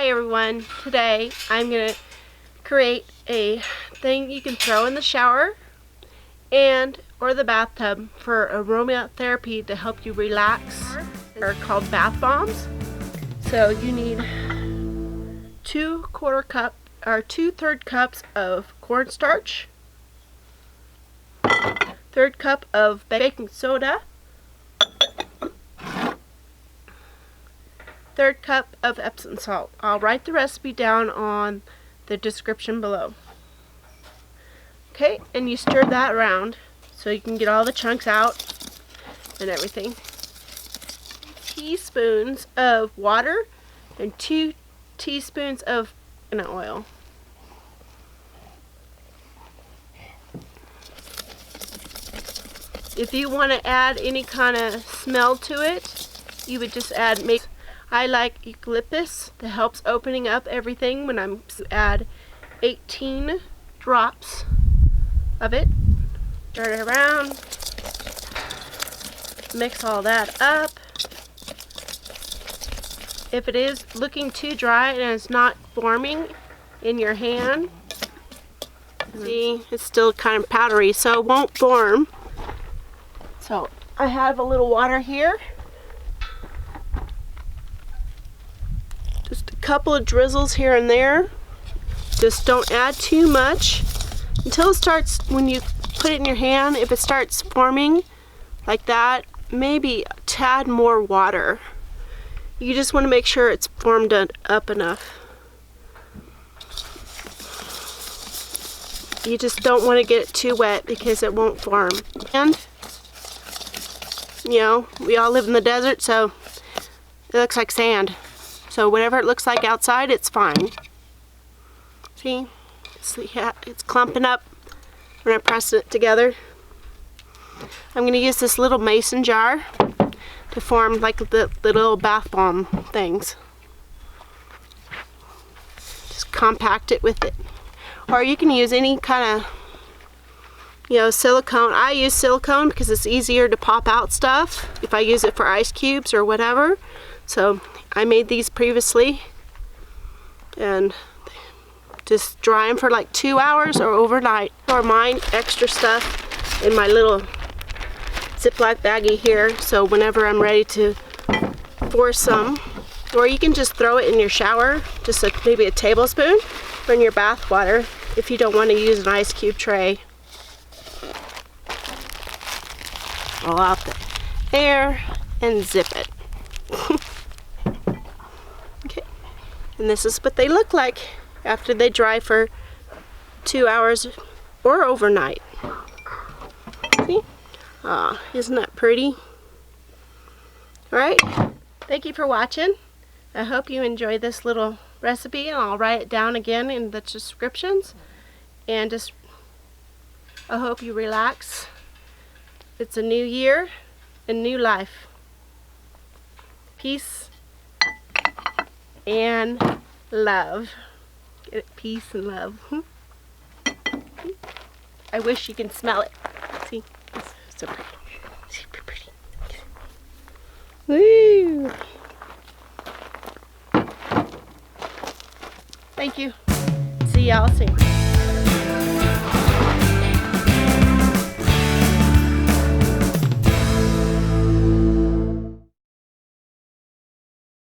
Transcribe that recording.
Hi everyone, today I'm going to create a thing you can throw in the shower or the bathtub for aromatherapy to help you relax. They're called bath bombs. So you need 2/3 cups of cornstarch, 1/3 cup of baking soda, 1/3 cup of Epsom salt. I'll write the recipe down on the description below. Okay, and you stir that around so you can get all the chunks out and everything. Teaspoons of water and 2 teaspoons of coconut oil. If you want to add any kind of smell to it, you would just add I like eucalyptus that helps opening up everything when I'm add 18 drops of it. Stir it around. Mix all that up. If it is looking too dry and it's not forming in your hand, see, it's still kind of powdery, so it won't form. So I have a little water here. Just a couple of drizzles here and there. Just don't add too much until it starts, when you put it in your hand, if it starts forming like that, maybe a tad more water. You just want to make sure it's formed up enough. You just don't want to get it too wet because it won't form. And, you know, we all live in the desert, so it looks like sand. So whatever it looks like outside, it's fine. See? It's clumping up when I press it together. I'm going to use this little mason jar to form like the little bath bomb things. Just compact it with it. Or you can use any kind of, you know, silicone. I use silicone because it's easier to pop out stuff if I use it for ice cubes or whatever. So I made these previously and just dry them for like 2 hours or overnight. Or mine extra stuff in my little Ziploc baggie here, so whenever I'm ready to pour some, or you can just throw it in your shower, just maybe a tablespoon, or in your bath water if you don't want to use an ice cube tray. Roll out the air and zip it. Okay, and this is what they look like after they dry for 2 hours or overnight. See? Isn't that pretty? Alright, thank you for watching. I hope you enjoy this little recipe, and I'll write it down again in the descriptions. And I hope you relax. It's a new year and new life. Peace and love. Get it? Peace and love. I wish you can smell it. See? It's so pretty. Super pretty. Woo! Thank you. See y'all soon.